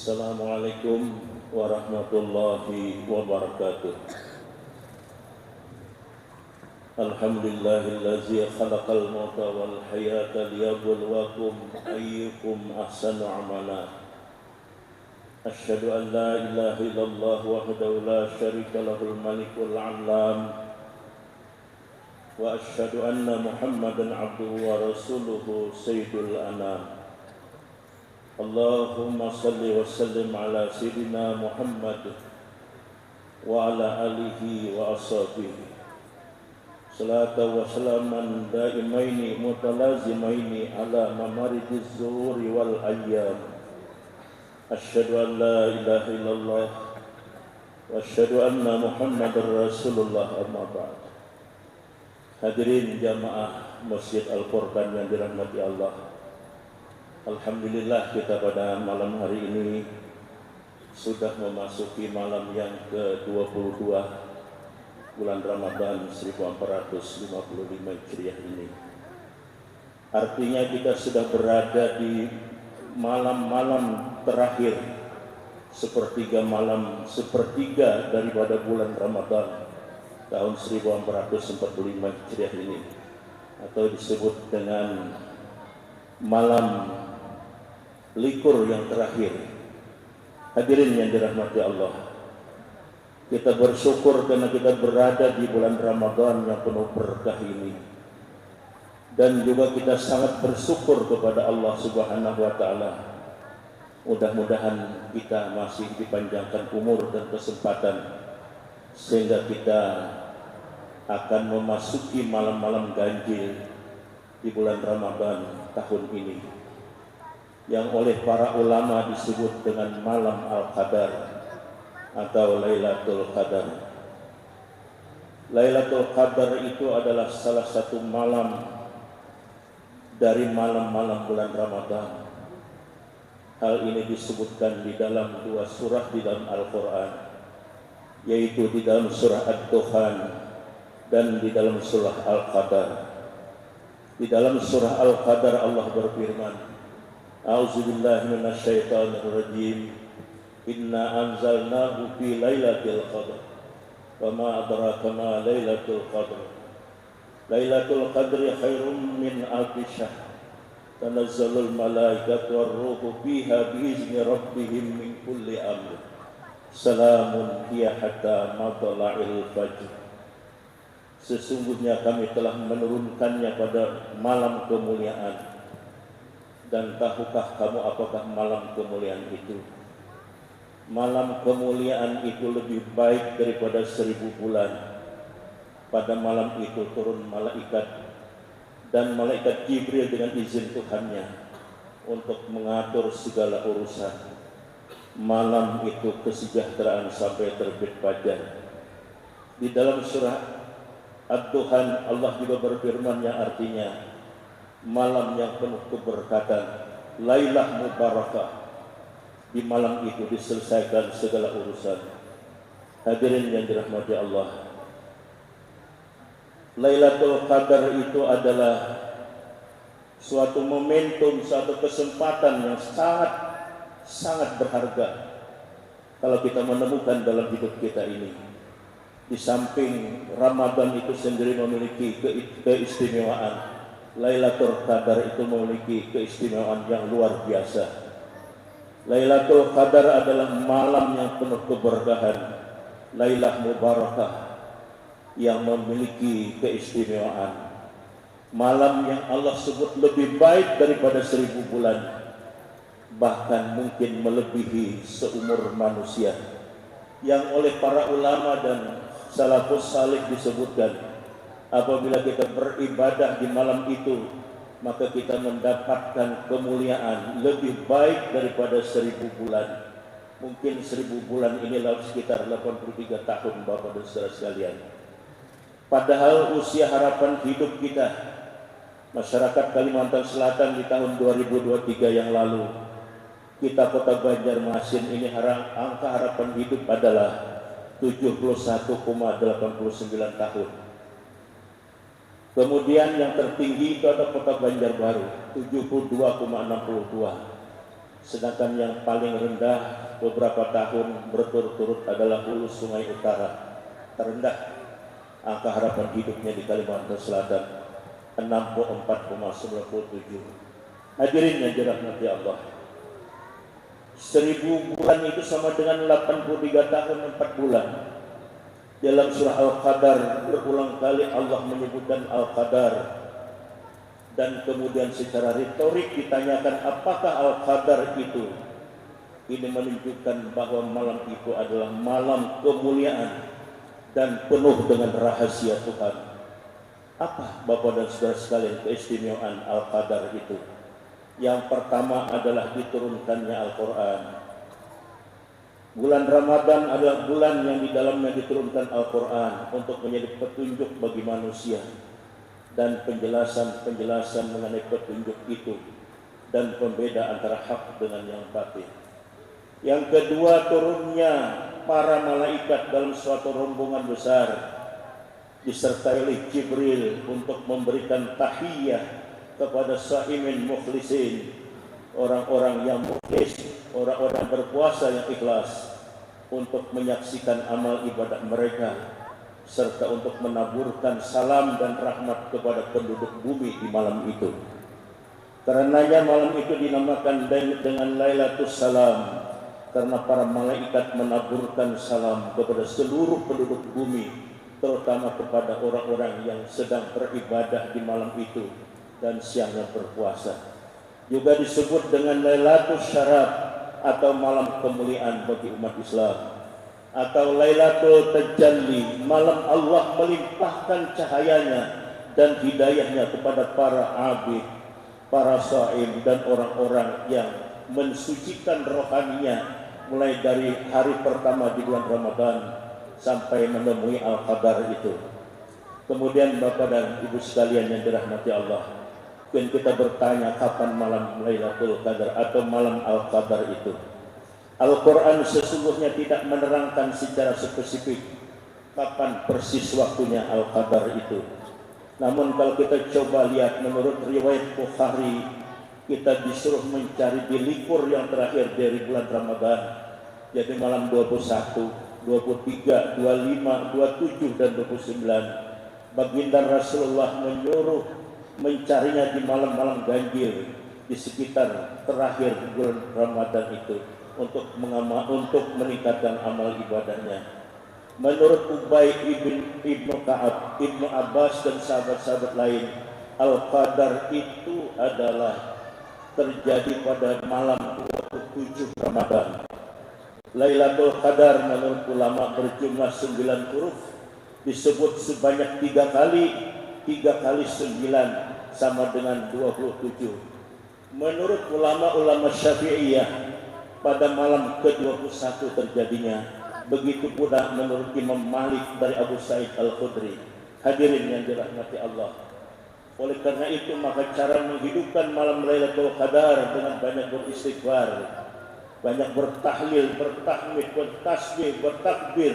Assalamualaikum warahmatullahi wabarakatuh. Alhamdulillahillazi khalaqal mauta wal hayata liyabluwakum ayyukum ahsanu amala. Asyhadu an la ilaha illallah wahdahu la syarika lahul malikul a'lam. Wa asyhadu anna Muhammadan abduhu wa rasuluhu sayyidul anam. Allahumma salli wa sallim ala sayyidina Muhammad wa ala alihi wa ashabihi salatan wa salaman daimaini mutalazimaini ala mamaridiz zuhuri wal ayyam. Asyhadu an la ilaha illallah wa asyhadu anna Muhammadar Rasulullah, amma ba'd. Hadirin jamaah Masjid Al-Furqan yang dirahmati Allah, alhamdulillah kita pada malam hari ini sudah memasuki malam yang ke-22 bulan Ramadan 1455 Hijriah ini. Artinya kita sudah berada di malam-malam terakhir, sepertiga daripada bulan Ramadan tahun 1445 Hijriah ini, atau disebut dengan malam likur yang terakhir. Hadirin yang dirahmati Allah, kita bersyukur karena kita berada di bulan Ramadan yang penuh berkah ini, dan juga kita sangat bersyukur kepada Allah Subhanahu wa taala. Mudah-mudahan kita masih dipanjangkan umur dan kesempatan sehingga kita akan memasuki malam-malam ganjil di bulan Ramadan tahun ini, yang oleh para ulama disebut dengan malam Al-Qadar atau Lailatul Qadar. Lailatul Qadar itu adalah salah satu malam dari malam-malam bulan Ramadan. Hal ini disebutkan di dalam dua surah di dalam Al-Quran, yaitu di dalam surah Ad-Dukhan dan di dalam surah Al-Qadar. Di dalam surah Al-Qadar Allah berfirman, A'udzubillahi minasyaitonir rajim. Inna anzalnahu fi lailatul qadr. Wa ma adraka ma lailatul qadr. Lailatul qadri khairum min alfi syahr. Tanazzalul malaikatu war-ruhu fiha biizni rabbihim min kulli amr. Salamun hiya hatta matla'il fajr. Sesungguhnya kami telah menurunkannya pada malam kemuliaan. Dan tahukah kamu apakah malam kemuliaan itu? Malam kemuliaan itu lebih baik daripada 1000 bulan. Pada malam itu turun malaikat, dan malaikat Jibril dengan izin Tuhannya untuk mengatur segala urusan. Malam itu kesejahteraan sampai terbit fajar. Di dalam surah Ad-Dukhan Allah juga berfirman yang artinya malam yang penuh keberkatan, Lailah Mubarakah. Di malam itu diselesaikan segala urusan. Hadirin yang dirahmati Allah, Lailatul Qadar itu adalah suatu momentum, suatu kesempatan yang sangat berharga kalau kita menemukan dalam hidup kita ini. Di samping Ramadan itu sendiri memiliki keistimewaan, Lailatul Qadar itu memiliki keistimewaan yang luar biasa. Lailatul Qadar adalah malam yang penuh keberkahan, Lailah Mubarakah, yang memiliki keistimewaan. Malam yang Allah sebut lebih baik daripada 1000 bulan, bahkan mungkin melebihi seumur manusia, yang oleh para ulama dan salafus salih disebutkan, apabila kita beribadah di malam itu, maka kita mendapatkan kemuliaan lebih baik daripada 1000 bulan. Mungkin 1000 bulan inilah sekitar 83 tahun Bapak dan saudara sekalian. Padahal usia harapan hidup kita, masyarakat Kalimantan Selatan di tahun 2023 yang lalu, kita Kota Banjarmasin ini angka harapan hidup adalah 71,89 tahun. Kemudian yang tertinggi itu ada Kota Banjarbaru, 72,62. sedangkan yang paling rendah beberapa tahun berturut-turut adalah Hulu Sungai Utara. Terendah angka harapan hidupnya di Kalimantan Selatan 64,97. Hadirin yang dirahmati Allah, 1000 bulan itu sama dengan 83 tahun 4 bulan. Dalam surah Al-Qadar berulang kali Allah menyebutkan Al-Qadar, dan kemudian secara retorik ditanyakan apakah Al-Qadar itu. Ini menunjukkan bahwa malam itu adalah malam kemuliaan dan penuh dengan rahasia Tuhan. Apa Bapak dan Saudara sekalian keistimewaan Al-Qadar itu? Yang pertama adalah diturunkannya Al-Quran. Bulan Ramadan adalah bulan yang di dalamnya diturunkan Al-Quran untuk menjadi petunjuk bagi manusia, dan penjelasan mengenai petunjuk itu dan pembeda antara hak dengan yang batil. Yang kedua, turunnya para malaikat dalam suatu rombongan besar disertai oleh Jibril untuk memberikan tahiyah kepada saimin mukhlisin, orang-orang yang mukhlis, orang-orang berpuasa yang ikhlas, untuk menyaksikan amal ibadah mereka serta untuk menaburkan salam dan rahmat kepada penduduk bumi di malam itu. Karenanya malam itu dinamakan dengan Lailatul Salam, karena para malaikat menaburkan salam kepada seluruh penduduk bumi, terutama kepada orang-orang yang sedang beribadah di malam itu dan siangnya berpuasa. Juga disebut dengan Lailatul Syarab atau malam kemuliaan bagi umat Islam, atau Lailatul Tajalli, malam Allah melimpahkan cahayanya dan hidayahnya kepada para abid, para shaim, dan orang-orang yang mensucikan rohaninya mulai dari hari pertama di bulan Ramadan sampai menemui Al-Qadar itu. Kemudian Bapak dan Ibu sekalian yang dirahmati Allah, mungkin kita bertanya kapan malam Lailatul Qadar atau malam Al-Qadar itu. Al-Quran sesungguhnya tidak menerangkan secara spesifik kapan persis waktunya Al-Qadar itu. Namun kalau kita coba lihat menurut riwayat Bukhari, kita disuruh mencari di likur yang terakhir dari bulan Ramadan, jadi malam 21, 23, 25, 27, dan 29. Baginda Rasulullah menyuruh mencarinya di malam-malam ganjil di sekitar terakhir bulan Ramadan itu untuk meningkatkan amal ibadahnya. Menurut Ubay ibnu Ka'ab, Ibnu Abbas, dan sahabat-sahabat lain, Al-Qadar itu adalah terjadi pada malam 27 Ramadan. Lailatul Qadar menurut ulama berjumlah 9 huruf, disebut sebanyak 3 kali. 3 kali 9 sama dengan 27. Menurut ulama-ulama Syafi'iyah, pada malam ke-21 terjadinya. Begitu pula menurut Imam Malik dari Abu Sa'id Al-Khudri. Hadirin yang dirahmati Allah, oleh karena itu maka cara menghidupkan malam Lailatul Qadar dengan banyak beristighfar, banyak bertahlil, bertahmid, bertasbih, bertakbir,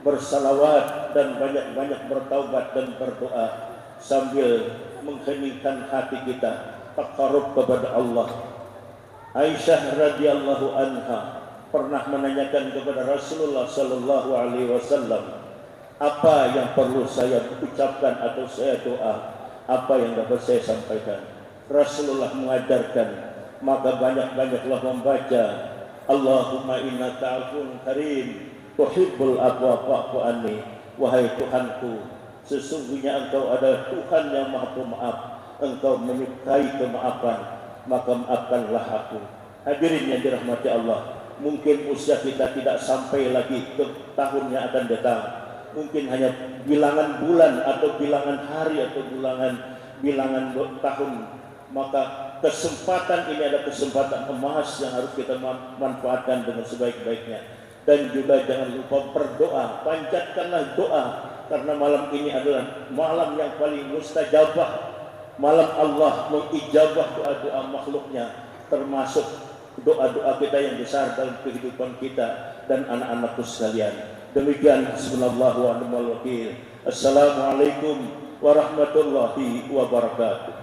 bersalawat, dan banyak-banyak bertaubat dan berdoa sambil mengheningkan hati kita taqarrub kepada Allah. Aisyah radhiyallahu anha pernah menanyakan kepada Rasulullah sallallahu alaihi wasallam, apa yang perlu saya ucapkan atau saya doa, apa yang dapat saya sampaikan. Rasulullah mengajarkan, maka banyak-banyaklah membaca Allahumma innaka afun karim tuhibbul afwa fa'fu anni. Wahai Tuhanku, sesungguhnya Engkau adalah Tuhan yang Maha Pemaaf, Engkau menyukai kemaafan, maka maafkanlah aku. Hadirin yang dirahmati Allah, mungkin usia kita tidak sampai lagi ke tahun yang akan datang, mungkin hanya bilangan bulan atau bilangan hari atau bilangan tahun, maka kesempatan ini adalah kesempatan emas yang harus kita manfaatkan dengan sebaik-baiknya. Dan juga jangan lupa berdoa, panjatkanlah doa, karena malam ini adalah malam yang paling mustajabah. Malam Allah mengijabah doa-doa makhluknya, termasuk doa-doa kita yang besar dalam kehidupan kita dan anak-anakku sekalian. Demikian, bismillahirrahmanirrahim. Assalamualaikum warahmatullahi wabarakatuh.